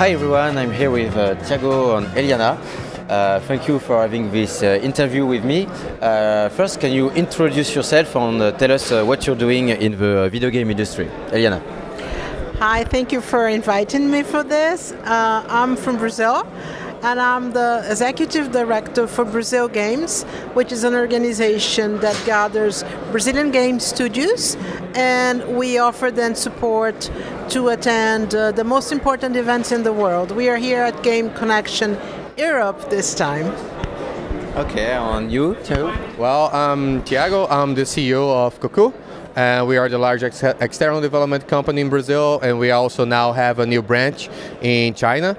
Hi everyone, I'm here with Thiago and Eliana. Thank you for having this interview with me. First, can you introduce yourself and tell us what you're doing in the video game industry? Eliana. Hi, thank you for inviting me for this. I'm from Brazil, and I'm the executive director for Brazil Games, which is an organization that gathers Brazilian game studios, and we offer them support to attend the most important events in the world. We are here at Game Connection Europe this time. Okay, and you, Thiago? Well, I'm Thiago. I'm the CEO of Coco. We are the largest external development company in Brazil, and we also now have a new branch in China.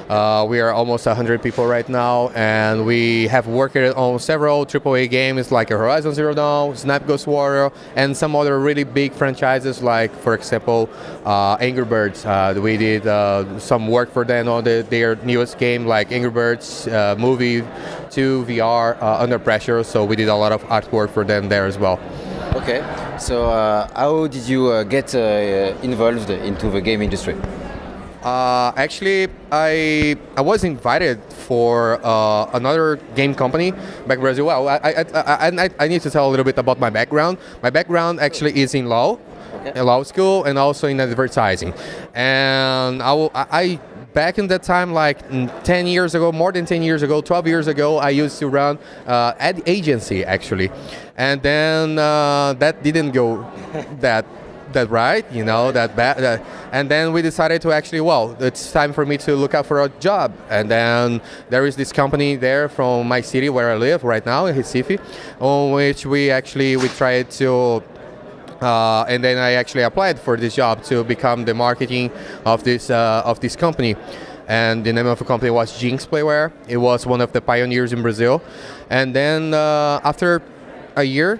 We are almost 100 people right now, and we have worked on several AAA games like Horizon Zero Dawn, Snap Ghost Warrior, and some other really big franchises like, for example, Angry Birds. We did some work for them on their newest game like Angry Birds Movie 2 VR Under Pressure, so we did a lot of artwork for them there as well. Okay, so how did you get involved into the game industry? Actually, I was invited for another game company back in Brazil. Well, I need to tell a little bit about my background. My background actually is in law, in law school, and also in advertising. And I back in that time, like 10 years ago, more than 10 years ago, 12 years ago, I used to run ad agency actually, and then that didn't go that right, you know, that bad. And then we decided to actually, well, it's time for me to look out for a job. And then there is this company there from my city where I live right now in Recife, on which we tried to. And then I actually applied for this job to become the marketing of this company. And the name of the company was Jinx Playware. It was one of the pioneers in Brazil. And then after a year,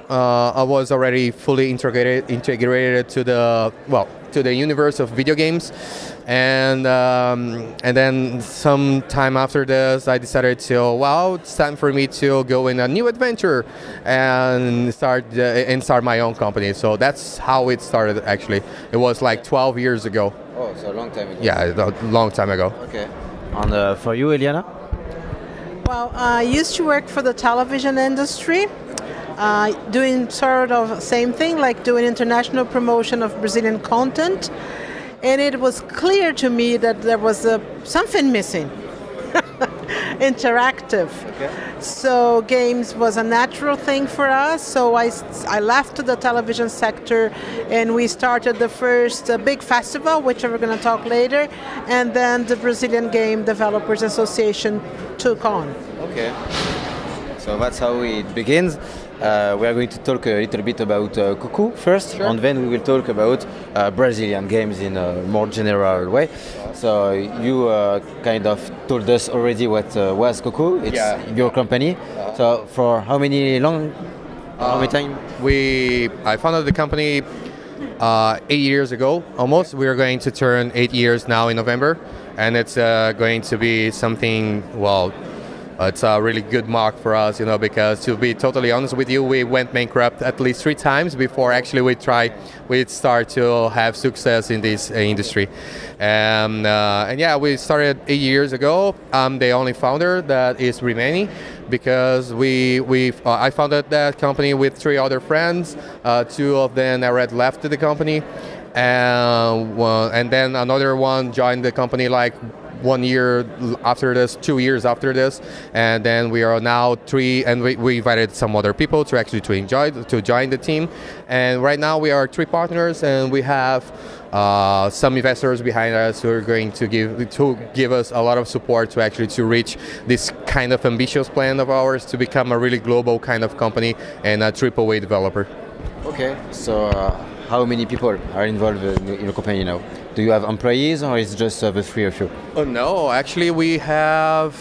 I was already fully integrated to the universe of video games, and then some time after this, I decided to, well, it's time for me to go in a new adventure and start my own company. So that's how it started. Actually, it was like 12 years ago. Oh, so a long time ago. Yeah, a long time ago. Okay, and for you, Eliana? Well, I used to work for the television industry. Doing sort of same thing, like doing international promotion of Brazilian content, and it was clear to me that there was something missing. Interactive. Okay. So games was a natural thing for us, so I left the television sector, and we started the first big festival, which we're going to talk later, and then the Brazilian Game Developers Association took on. Okay, so that's how it begins. We are going to talk a little bit about Coco first, sure. And then we will talk about Brazilian games in a more general way. So you kind of told us already what was Coco. It's your company. So for how many time? I founded the company 8 years ago, almost. We are going to turn 8 years now in November, and it's going to be something, well, it's a really good mark for us, you know, because to be totally honest with you, we went bankrupt at least 3 times before actually we start to have success in this industry. And yeah, we started 8 years ago. I'm the only founder that is remaining, because I founded that company with 3 other friends. 2 of them already left the company, and then another one joined the company like 1 year after this, 2 years after this, and then we are now 3, and we invited some other people to actually to join the team. And right now we are 3 partners, and we have some investors behind us who are going to give us a lot of support to actually to reach this kind of ambitious plan of ours to become a really global kind of company and a AAA developer. Okay, so how many people are involved in your company now? Do you have employees, or is it just the 3 of you? Oh no, actually we are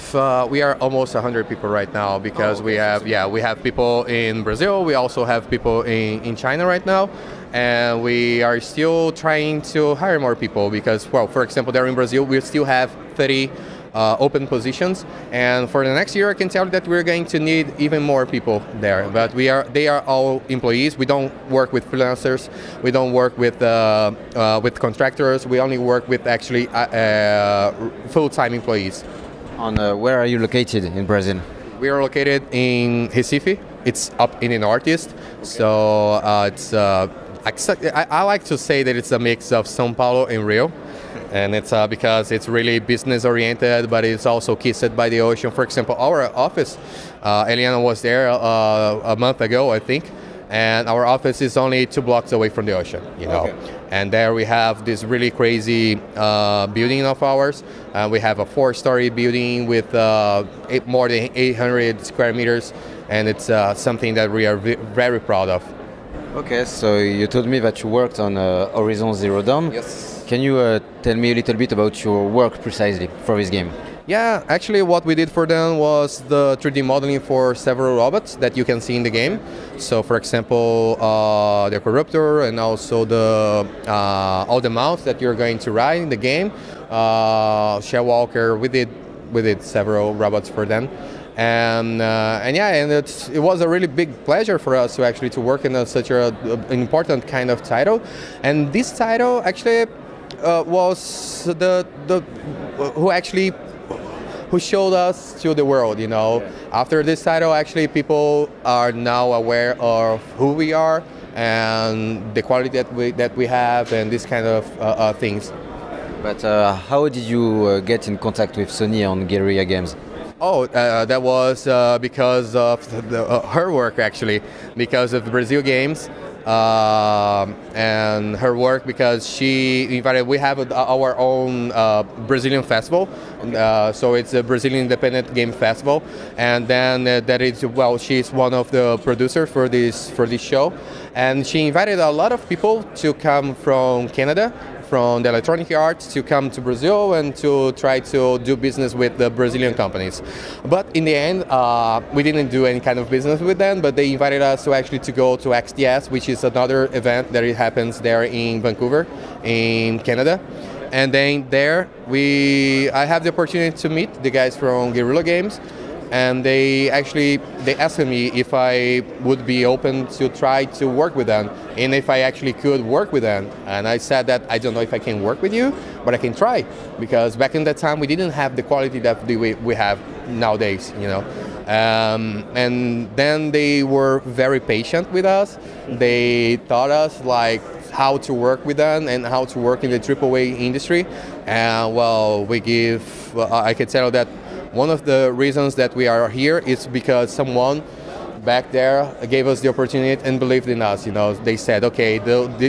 almost 100 people right now, because we have people in Brazil. We also have people in China right now, and we are still trying to hire more people because, well, for example, there in Brazil we still have 30 open positions. And for the next year, I can tell you that we're going to need even more people there. But they are all employees. We don't work with freelancers. We don't work with contractors. We only work with actually full-time employees. Where are you located in Brazil? We are located in Recife. It's up in the northeast. So I like to say that it's a mix of São Paulo and Rio. And it's because it's really business oriented, but it's also kissed by the ocean. For example, our office, Eliana was there a month ago, I think, and our office is only 2 blocks away from the ocean. Okay. And there we have this really crazy building of ours. We have a 4-story building with more than 800 square meters, and it's something that we are very proud of. Okay, so you told me that you worked on Horizon Zero Dawn. Yes. Can you tell me a little bit about your work precisely for this game? Yeah, actually what we did for them was the 3D modeling for several robots that you can see in the game. So for example, the Corruptor and also all the mounts that you're going to ride in the game. Shell Walker, we did several robots for them. And it was a really big pleasure for us to work in such an important kind of title. And this title actually was who showed us to the world. After this title, actually people are now aware of who we are and the quality that we have and this kind of things. But how did you get in contact with Sony on Guerrilla Games? Oh, that was because of her work, actually, because of the Brazil Games and her work, because she invited. We have our own Brazilian festival, so it's a Brazilian Independent Game Festival, and then she's one of the producers for this show, and she invited a lot of people to come from Canada, from the electronic arts, to come to Brazil and to try to do business with the Brazilian companies. But in the end, we didn't do any kind of business with them, but they invited us to go to XDS, which is another event that it happens there in Vancouver, in Canada. And then there, I have the opportunity to meet the guys from Guerrilla Games, and they asked me if I would be open to try to work with them and if I actually could work with them. And I said that I don't know if I can work with you, but I can try, because back in that time we didn't have the quality that we have nowadays, and then they were very patient with us. They taught us how to work with them and how to work in the AAA industry. And I can tell you that one of the reasons that we are here is because someone back there gave us the opportunity and believed in us. They said, okay,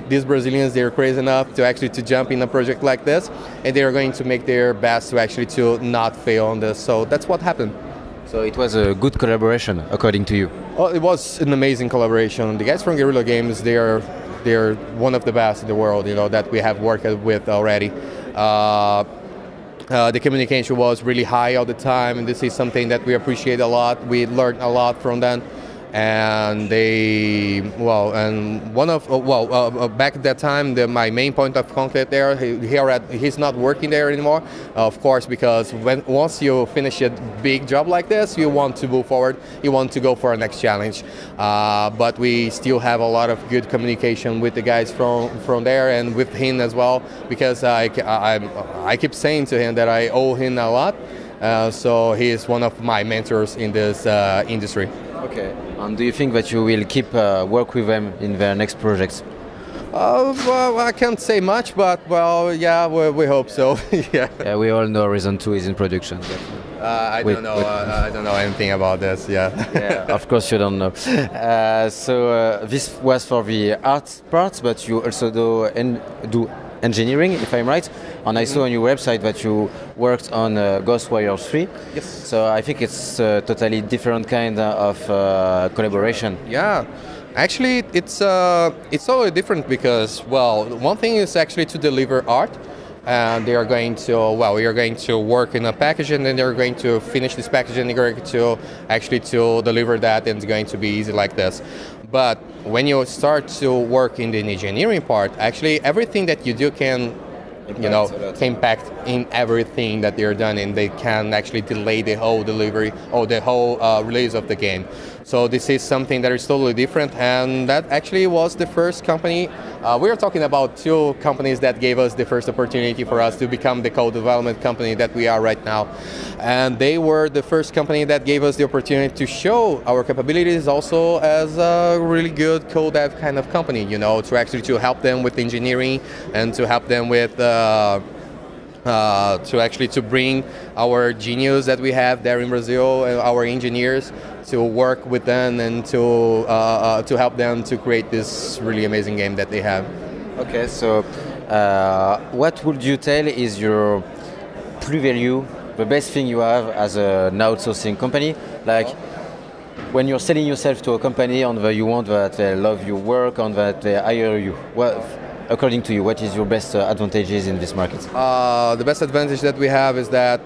these Brazilians, they're crazy enough to jump in a project like this, and they're going to make their best to not fail on this. So that's what happened. So it was a good collaboration, according to you? Oh, it was an amazing collaboration. The guys from Guerrilla Games, they're one of the best in the world, that we have worked with already. The communication was really high all the time, and this is something that we appreciate a lot. We learned a lot from them, and back at that time, my main point of contact there, he's not working there anymore, of course, because once you finish a big job like this, you want to move forward, you want to go for a next challenge. But we still have a lot of good communication with the guys from there and with him as well, because I keep saying to him that I owe him a lot. So he is one of my mentors in this industry. Okay. And do you think that you will keep work with them in their next projects? Well, I can't say much, but yeah, we hope so. Yeah, we all know Horizon 2 is in production. I don't know anything about this. Yeah. Yeah, of course you don't know. So this was for the art part, but you also do engineering, if I'm right. And I saw on your website that you worked on Ghostwire 3. Yes. So I think it's a totally different kind of collaboration. Yeah. Actually, it's totally different because, one thing is actually to deliver art, and they are going to, we are going to work in a package, and then they're going to finish this package, and they're going to to deliver that, and it's going to be easy like this. But when you start to work in the engineering part, actually everything that you do can impact in everything that they're done, and they can actually delay the whole delivery or the whole release of the game. So this is something that is totally different, and that actually was the first company. We are talking about two companies that gave us the first opportunity for us to become the co-development company that we are right now. And they were the first company that gave us the opportunity to show our capabilities also as a really good co-dev kind of company, to actually to help them with engineering and to help them with to bring our genius that we have there in Brazil, our engineers, to work with them and to help them to create this really amazing game that they have. Okay, so what would you tell is your plus-value, the best thing you have as an outsourcing company? Like when you're selling yourself to a company and you want that they love your work and that they hire you, according to you, what is your best advantages in this market? The best advantage that we have is that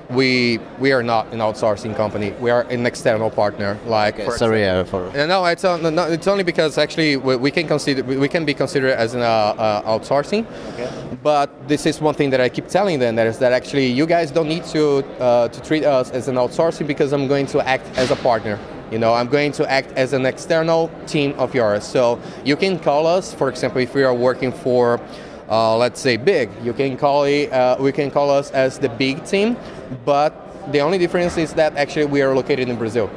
we are not an outsourcing company. We are an external partner. Like, okay, sorry for. No, it's only because actually we can be considered as an outsourcing. Okay. But this is one thing that I keep telling them, that is that actually you guys don't need to treat us as an outsourcing, because I'm going to act as a partner. I'm going to act as an external team of yours. So you can call us, for example, if we are working for, let's say, Big, we can call us as the Big team, but the only difference is that actually we are located in Brazil.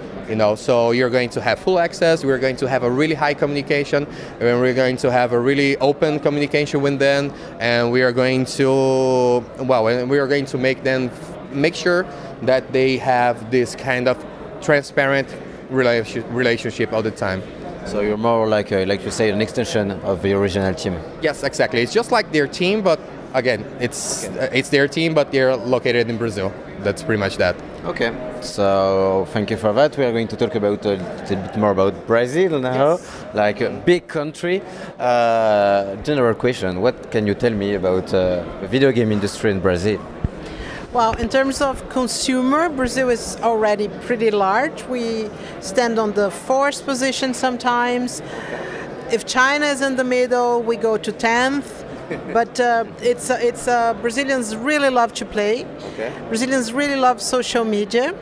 So you're going to have full access, we're going to have a really high communication, and we're going to have a really open communication with them, and we are going to, make sure that they have this kind of transparent relationship all the time. So you're more like you say, an extension of the original team. Yes, exactly. It's just like their team, but again, it's their team, but they're located in Brazil. That's pretty much that. Okay. So thank you for that. We are going to talk about a little bit more about Brazil now, yes. Like a big country. General question: what can you tell me about the video game industry in Brazil? Well, in terms of consumer, Brazil is already pretty large. We stand on the 4th position sometimes. If China is in the middle, we go to 10th. But Brazilians really love to play. Okay. Brazilians really love social media.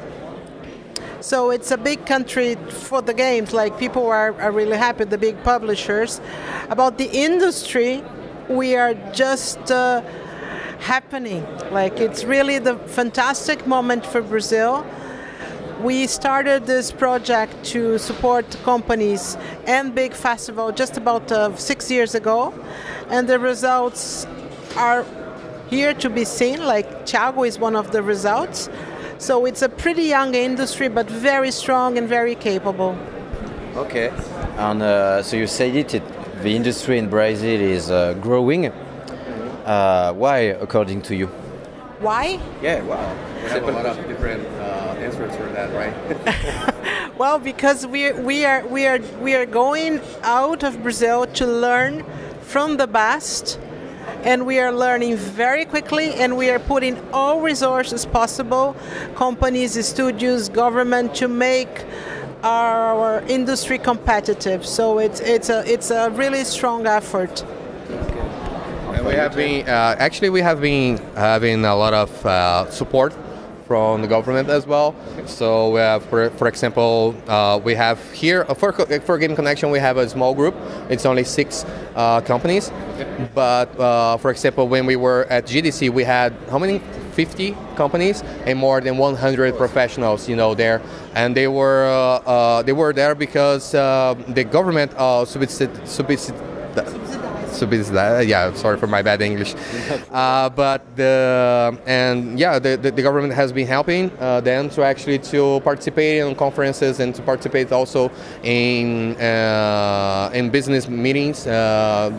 So it's a big country for the games. Like, people are really happy, the big publishers. About the industry, we are just happening. Like, it's really the fantastic moment for Brazil. We started this project to support companies and big festival just about 6 years ago, and the results are here to be seen. Like, Thiago is one of the results. So it's a pretty young industry, but very strong and very capable. Okay, and so you said the industry in Brazil is growing. Why, according to you? Why? Yeah, wow. We have a lot of different answers for that, right? Well, because we are going out of Brazil to learn from the best, and we are learning very quickly, and we are putting all resources possible, companies, studios, government, to make our industry competitive. So it's a really strong effort. And we have been having a lot of support from the government as well. So we have, for example, we have here for Game Connection, we have a small group. It's only 6 companies. But for example, when we were at GDC, we had how many? 50 companies and more than 100 professionals, there, and they were there because the government yeah, sorry for my bad English. But the government has been helping them to actually to participate in conferences and to participate also in business meetings,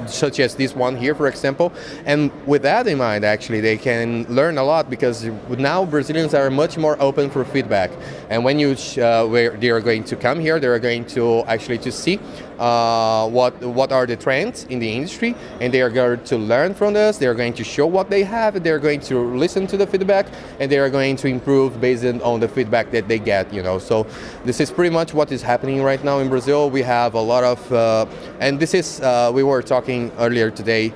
such as this one here, for example. And with that in mind, actually, they can learn a lot, because now Brazilians are much more open for feedback. And when they are going to come here, they are going to actually to see what are the trends in the industry, and they are going to learn from us. They are going to show what they have. They are going to listen to the feedback, and they are going to improve based on the feedback that they get. So this is pretty much what is happening right now in Brazil. We have a lot of, and this is we were talking earlier today.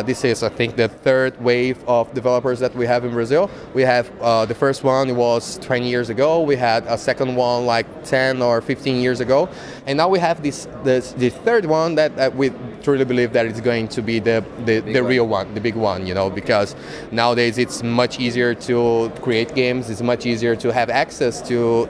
This is, I think, the third wave of developers that we have in Brazil. We have the first one was 20 years ago. We had a second one like 10 or 15 years ago, and now we have this third one that we truly believe that it's going to be the real one, the big one. Because nowadays it's much easier to create games. It's much easier to have access to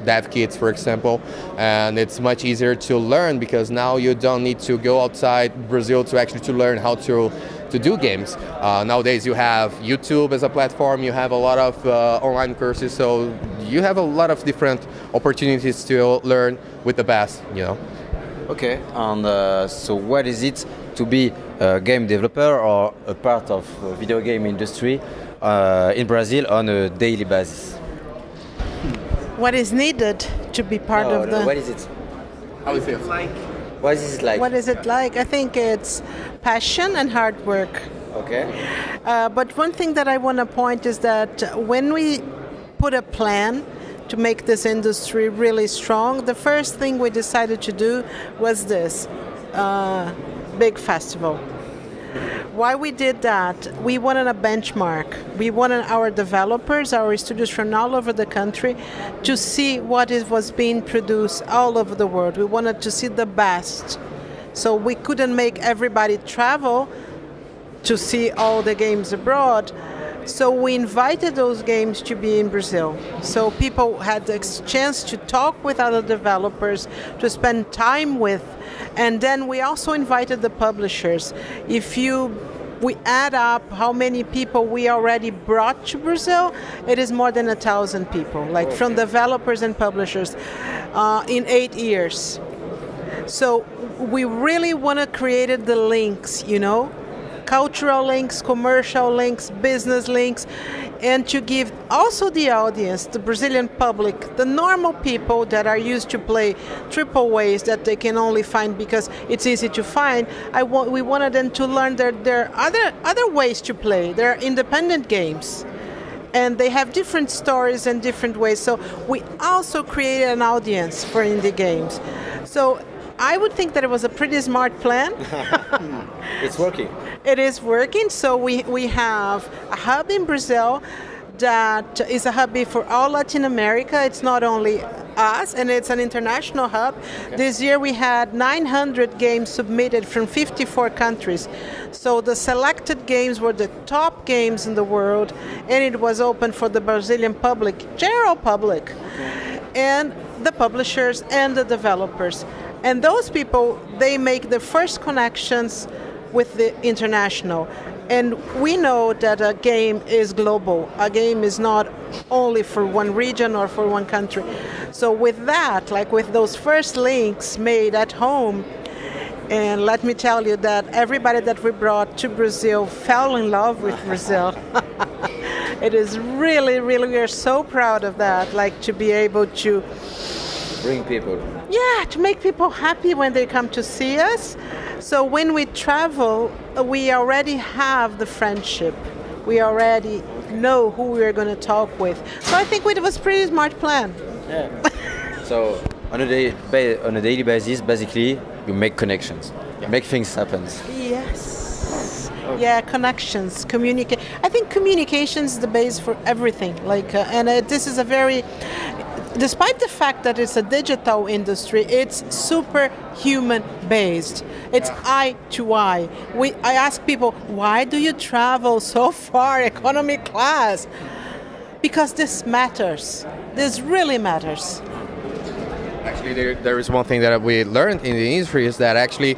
dev kits, for example, and it's much easier to learn because now you don't need to go outside Brazil to learn how to do games. Nowadays you have YouTube as a platform, you have a lot of online courses, so you have a lot of different opportunities to learn with the best. Okay, and so what is it to be a game developer or a part of the video game industry in Brazil on a daily basis? What is needed to be part of the... What is it? How is it like? What is it like? What is it like? I think it's passion and hard work. Okay. But one thing that I want to point is that when we put a plan to make this industry really strong, the first thing we decided to do was this big festival. Why we did that? We wanted a benchmark. We wanted our developers, our studios from all over the country to see what was being produced all over the world. We wanted to see the best. So we couldn't make everybody travel to see all the games abroad. So we invited those games to be in Brazil. So people had the chance to talk with other developers, to spend time with, and then we also invited the publishers. We add up how many people we already brought to Brazil, it is more than 1,000 people, like from developers and publishers in 8 years. So we really want to create the links, cultural links, commercial links, business links, and to give also the audience, the Brazilian public, the normal people that are used to play AAAs that they can only find because it's easy to find. We wanted them to learn there are other ways to play. There are independent games, and they have different stories and different ways. So we also created an audience for indie games. So I would think that it was a pretty smart plan. It's working. It is working. So we have a hub in Brazil that is a hub for all Latin America. It's not only us, and it's an international hub. Okay. This year we had 900 games submitted from 54 countries. So the selected games were the top games in the world, and it was open for the Brazilian public, general public, and the publishers and the developers. And those people, they make the first connections with the international. And we know that a game is global. A game is not only for one region or for one country. So with that, like with those first links made at home, and let me tell you that everybody that we brought to Brazil fell in love with Brazil. It is really, really, we are so proud of that, like to be able to bring people. Yeah, to make people happy when they come to see us. So when we travel, we already have the friendship. We already know who we are going to talk with. So I think it was a pretty smart plan. Yeah. So on a daily basis, basically, you make connections, make things happen. Yes. Okay. Yeah, connections, communicate. I think communication is the base for everything. This is a very. Despite the fact that it's a digital industry, it's super human based. It's eye to eye. I ask people, why do you travel so far economy class? Because this matters. This really matters. Actually, there is one thing that we learned in the industry is that actually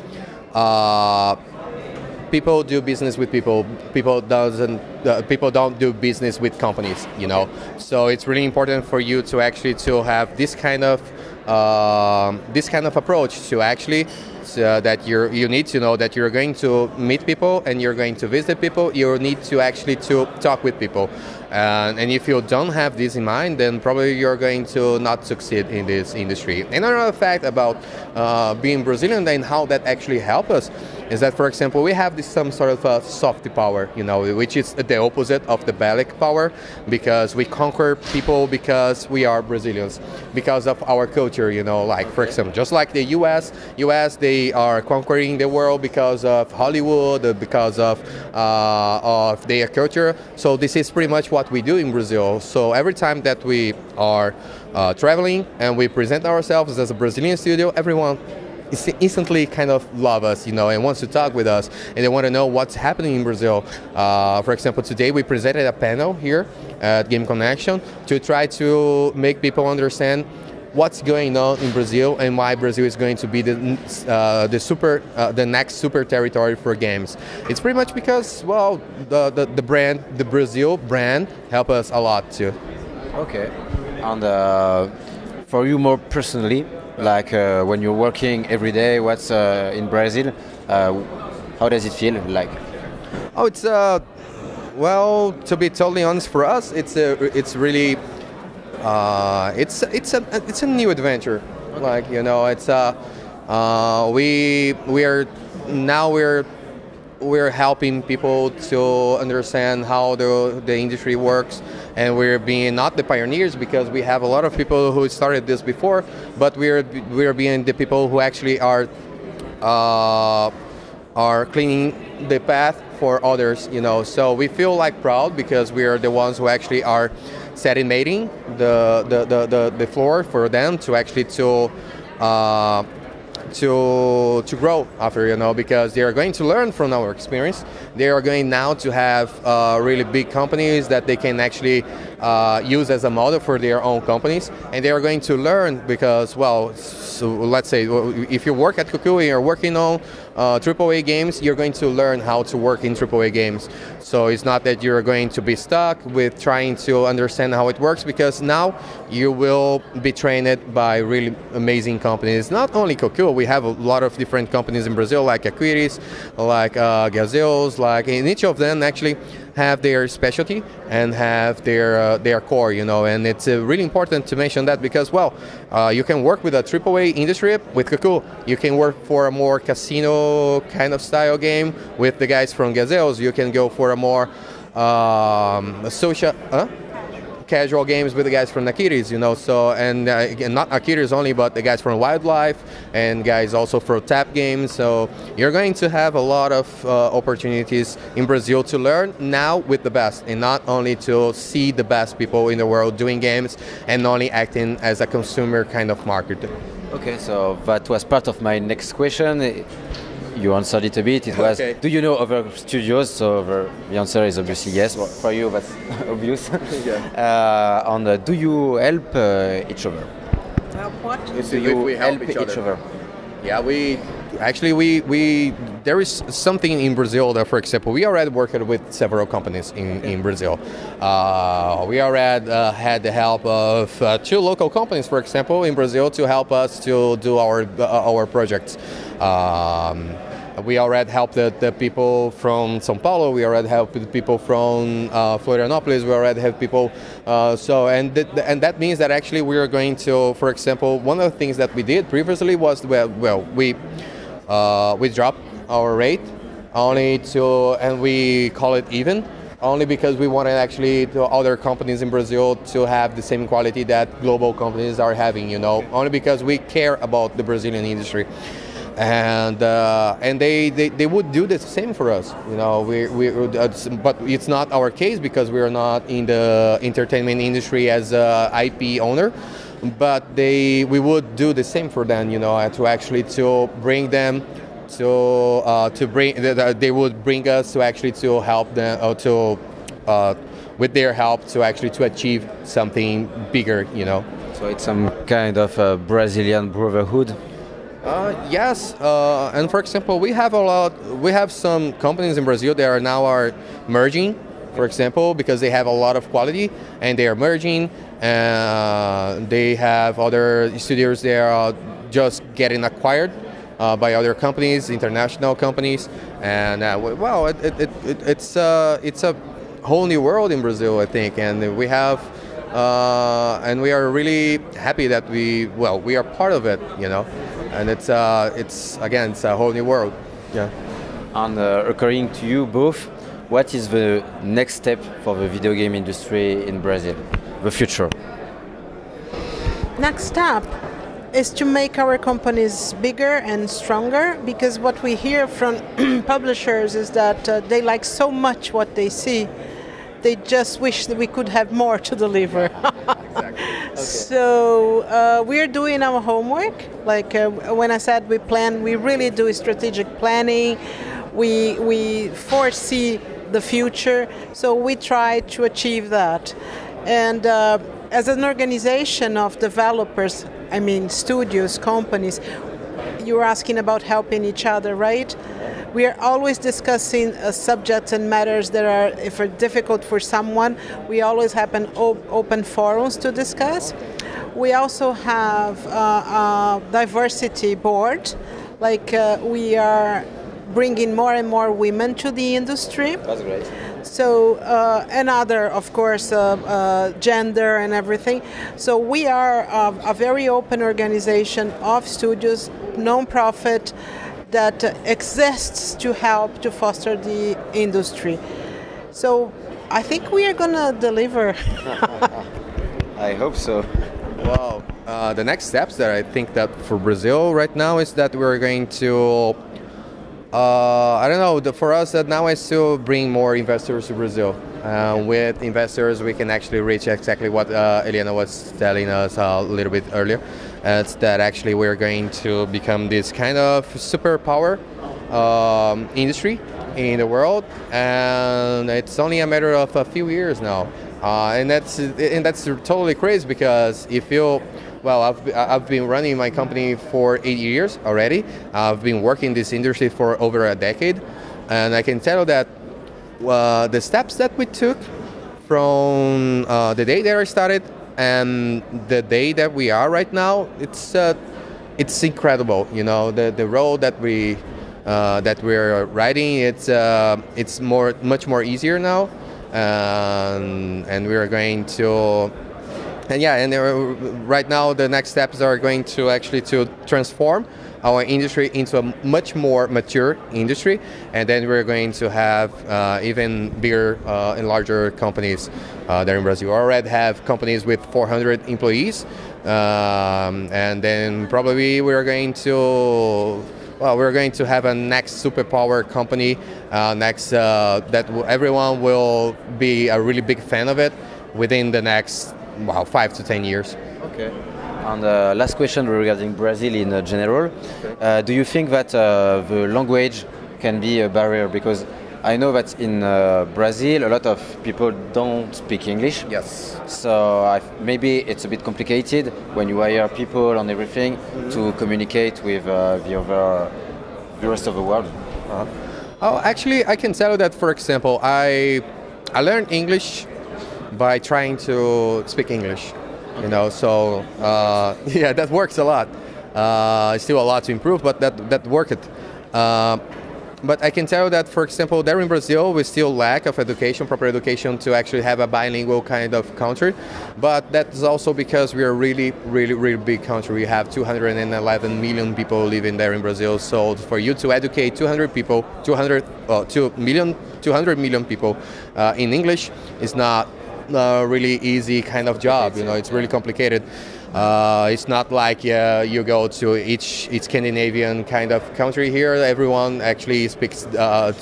people do business with people. People don't do business with companies. So it's really important for you to actually to have this kind of approach to actually that you need to know that you're going to meet people and you're going to visit people. You need to actually to talk with people, and if you don't have this in mind, then probably you're going to not succeed in this industry. And another fact about being Brazilian and how that actually helps us is that, for example, we have some sort of soft power, which is the opposite of the bellic power, because we conquer people because we are Brazilians, because of our culture, like, for example, just like the US, they are conquering the world because of Hollywood, because of their culture. So this is pretty much what we do in Brazil. So every time that we are traveling and we present ourselves as a Brazilian studio, everyone instantly kind of love us, and wants to talk with us, and they want to know what's happening in Brazil. For example, today we presented a panel here at Game Connection to try to make people understand what's going on in Brazil and why Brazil is going to be the next super territory for games. It's pretty much because, well, the Brazil brand help us a lot too. Okay. And for you more personally, like when you're working every day, what's in Brazil? How does it feel like? Oh, it's well, to be totally honest, for us, it's really it's a new adventure. Okay. Like, it's we're helping people to understand how the industry works, and we're being not the pioneers because we have a lot of people who started this before, but we're being the people who actually are cleaning the path for others, So we feel like proud because we are the ones who actually are mating the floor for them to actually to grow after, because they are going to learn from our experience. They are going now to have really big companies that they can actually use as a model for their own companies, and they are going to learn because, well, so let's say if you work at Cuckoo and you're working on AAA games, you're going to learn how to work in AAA games. So it's not that you're going to be stuck with trying to understand how it works, because now you will be trained by really amazing companies. Not only Cuckoo, we have a lot of different companies in Brazil, like Aquiris, like Gazelles, and each of them actually have their specialty and have their core, and it's really important to mention that because, well, you can work with a AAA industry with Cuckoo. You can work for a more casino kind of style game with the guys from Gazelles. You can go for a more social, casual games with the guys from Aquiris, So, and not Aquiris only, but the guys from Wildlife and guys also from Tap Games. So you're going to have a lot of opportunities in Brazil to learn now with the best, and not only to see the best people in the world doing games and only acting as a consumer kind of marketer. Okay, so that was part of my next question. You answered it a bit. It was, okay. Do you know other studios? So the answer is obviously yes. Well, for you, that's obvious. Yeah. And do you help each other? Help what? Do you help each other? Yeah, we there is something in Brazil that, for example, we already worked with several companies in Brazil. We already had the help of 2 local companies, for example, in Brazil to help us to do our projects. We already helped the people from São Paulo. We already helped the people from Florianopolis. We already have people. And that means that actually we are going to, for example, one of the things that we did previously was we dropped our rate only and we call it even, only because we wanted actually other companies in Brazil to have the same quality that global companies are having. Only because we care about the Brazilian industry. And they would do the same for us, but it's not our case because we are not in the entertainment industry as a IP owner. But we would do the same for them, to actually to bring them they would bring us to actually to help them with their help to actually to achieve something bigger, So it's some kind of a Brazilian brotherhood. Yes, and for example, we have some companies in Brazil that are merging, for example, because they have a lot of quality and they are merging. They have other studios that are just getting acquired, by other companies, international companies, and well, it's a whole new world in Brazil, I think, and we have. And we are really happy that we are part of it, you know, and it's again, it's a whole new world. Yeah. And according to you both, what is the next step for the video game industry in Brazil, the future? Next step is to make our companies bigger and stronger, because what we hear from publishers is that they like so much what they see. They just wish that we could have more to deliver. Exactly. Okay. So we're doing our homework. Like when I said we plan, we really do strategic planning. We foresee the future. So we try to achieve that. And as an organization of developers, I mean studios, companies, you're asking about helping each other, right? We are always discussing subjects and matters that are, if are difficult for someone, we always have an open forums to discuss. We also have a diversity board, like we are bringing more and more women to the industry. That's great. So, and other, of course, gender and everything. So we are a very open organization of studios, non-profit, that exists to help to foster the industry. So I think we are going to deliver. I hope so. Well, the next steps that I think that for Brazil right now is that we're going to, I don't know, for us that now is to bring more investors to Brazil. With investors, we can actually reach exactly what Eliana was telling us a little bit earlier. It's that actually we're going to become this kind of superpower industry in the world, and it's only a matter of a few years now. And that's totally crazy, because if you, well, I've been running my company for 8 years already. I've been working in this industry for over a decade, and I can tell you that the steps that we took from the day that I started and the day that we are right now, it's incredible. You know, the road that we're riding, it's much more easier now, and we are going to. And yeah, and right now the next steps are going to actually to transform our industry into a much more mature industry, and then we're going to have even bigger and larger companies there in Brazil. We already have companies with 400 employees, and then probably we're going to have a next superpower company next that everyone will be a really big fan of it within the next 5 to 10 years. Okay. And last question regarding Brazil in general. Okay. Do you think that the language can be a barrier? Because I know that in Brazil, a lot of people don't speak English. Yes. So maybe it's a bit complicated when you hire people and everything to communicate with the rest of the world. Oh, actually, I can tell you that, for example, I learned English by trying to speak English, you know, so yeah, that works a lot. Still a lot to improve, but that worked. But I can tell you that, for example, there in Brazil, we still lack of education, proper education to actually have a bilingual kind of country. But that's also because we are a really, really, really big country. We have 211 million people living there in Brazil. So for you to educate 200 million people in English is not really easy kind of job. You know, it's really complicated. It's not like you go to each Scandinavian kind of country here. Everyone actually speaks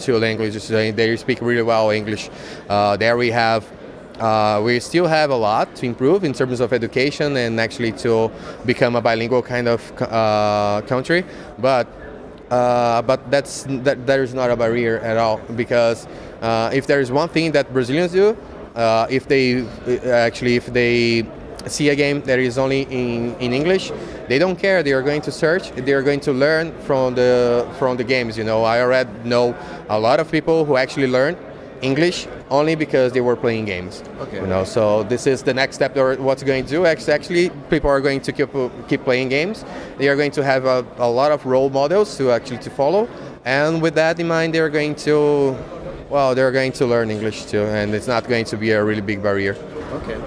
two languages. They speak really well English. There we still have a lot to improve in terms of education and actually to become a bilingual kind of country. But that is not a barrier at all, because if there is one thing that Brazilians do, if they see a game that is only in English, they don't care. They are going to search. They are going to learn from the games. You know, I already know a lot of people who actually learn English only because they were playing games. Okay. You know, so this is the next step. Or what's going to do? Actually, people are going to keep playing games. They are going to have a lot of role models to follow, and with that in mind, they're going to learn English too, and it's not going to be a really big barrier. Okay.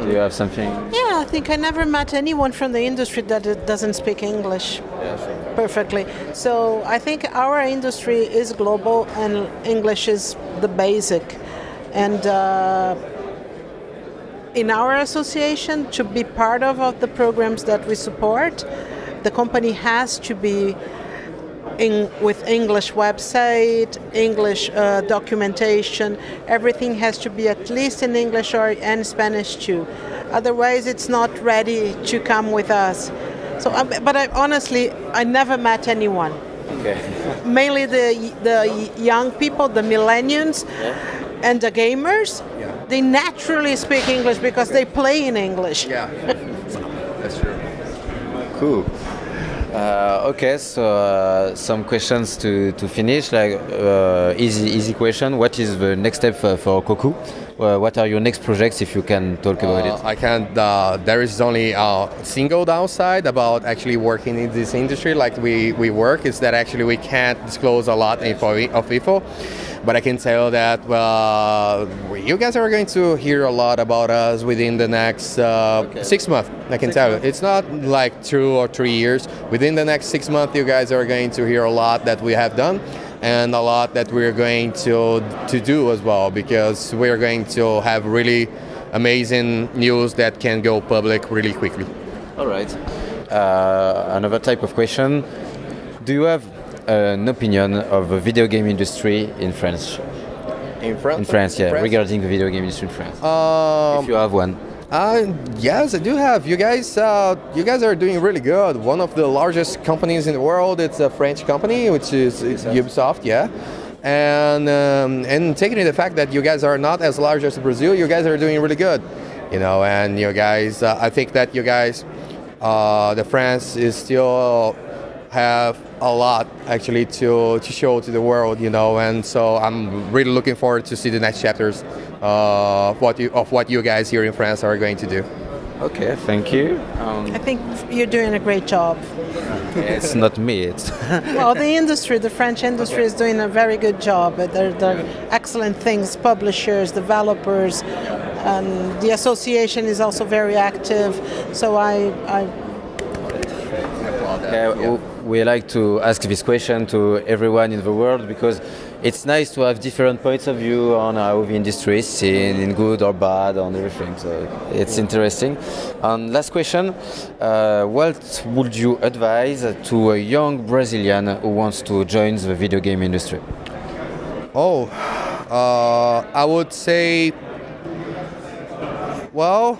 Do you have something? Yeah, I think I never met anyone from the industry that doesn't speak English perfectly. So I think our industry is global and English is the basic. And in our association, to be part of the programs that we support, the company has to be with English website, English documentation. Everything has to be at least in English and Spanish too. Otherwise, it's not ready to come with us. So, but honestly, I never met anyone. Okay. Mainly the young people, the millennials, and the gamers. Yeah. They naturally speak English because they play in English. Yeah, that's true. Cool. Okay, so some questions to finish. Like easy question. What is the next step for Koku? What are your next projects, if you can talk about it? I can't. There is only a single downside about actually working in this industry like we work, is that actually we can't disclose a lot of info. But I can tell that you guys are going to hear a lot about us within the next 6 months. I can tell you. It's not like 2 or 3 years. Within the next 6 months, you guys are going to hear a lot that we have done and a lot that we're going to do as well, because we're going to have really amazing news that can go public really quickly. All right. Another type of question. Do you have an opinion of the video game industry in France? In France? In France, yeah, regarding the video game industry in France. If you have one. Yes, I do have. You guys are doing really good. One of the largest companies in the world. It's a French company, which is Ubisoft. Yeah, and taking the fact that you guys are not as large as Brazil, you guys are doing really good. You know, and you guys, I think that you guys, the France is still have a lot actually to show to the world, you know, and so I'm really looking forward to see the next chapters of what you guys here in France are going to do. Okay, thank you. I think you're doing a great job. It's not me. It's Well, the French industry is doing a very good job. They're excellent things, publishers, developers, and the association is also very active. So we like to ask this question to everyone in the world because it's nice to have different points of view on how the industry is seen, in good or bad, on everything. So it's interesting. And last question, what would you advise to a young Brazilian who wants to join the video game industry? I would say, well,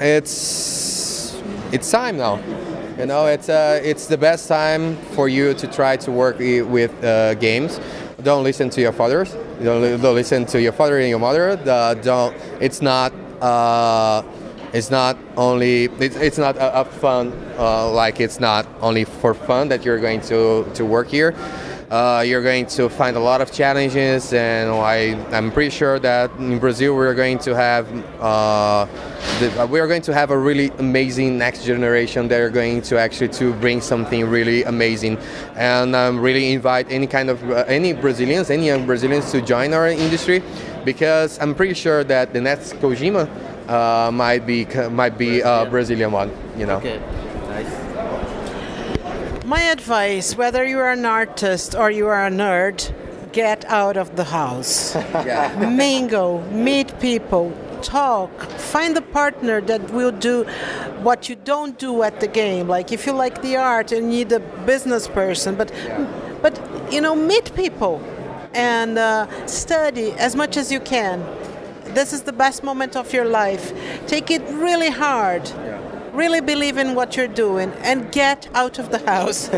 it's time now. You know, it's the best time for you to try to work with games. Don't listen to your fathers. Don't listen to your father and your mother. It's not a fun. Like it's not only for fun that you're going to work here. You're going to find a lot of challenges, and I'm pretty sure that in Brazil we're going to have a really amazing next generation that are going to actually to bring something really amazing, and really invite any Brazilians, any young Brazilians to join our industry, because I'm pretty sure that the next Kojima might be a Brazilian one, you know. Okay. Nice. My advice, whether you are an artist or you are a nerd, get out of the house. Mingle, meet people, talk, find a partner that will do what you don't do at the game. Like if you like the art and need a business person, but you know, meet people and study as much as you can. This is the best moment of your life. Take it really hard. Really believe in what you're doing and get out of the house.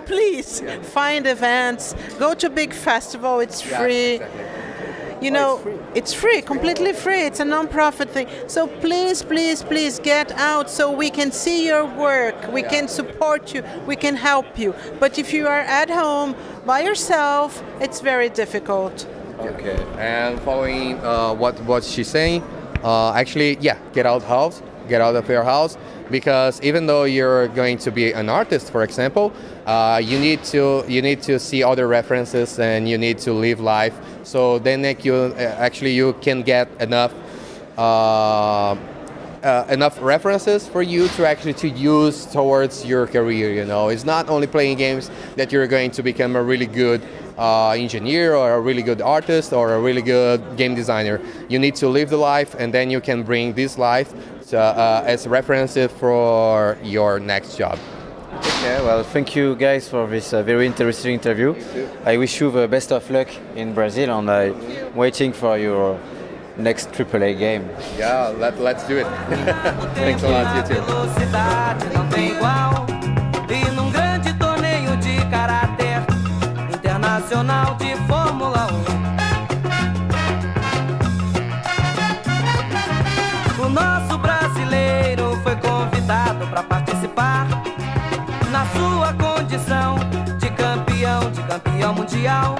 Please find events, go to a big festival, it's free. Exactly. You know, it's free, completely free. It's a non-profit thing. So please, please, please get out so we can see your work. We can support you. We can help you. But if you are at home by yourself, it's very difficult. Okay. And following what she's saying, actually, yeah, get out of your house, because even though you're going to be an artist, for example, you need to see other references and you need to live life. So then you can get enough references for you to use towards your career. You know, it's not only playing games that you're going to become a really good engineer or a really good artist or a really good game designer. You need to live the life, and then you can bring this life as references for your next job. Okay, well, thank you guys for this very interesting interview. I wish you the best of luck in Brazil, and I'm waiting for your next AAA game. Yeah, let's do it. Thanks a lot, you too. Velocidade não tem igual. E num grande torneio de caráter internacional de Fórmula 1. O nosso brasileiro foi convidado para participar na sua condição de campeão mundial.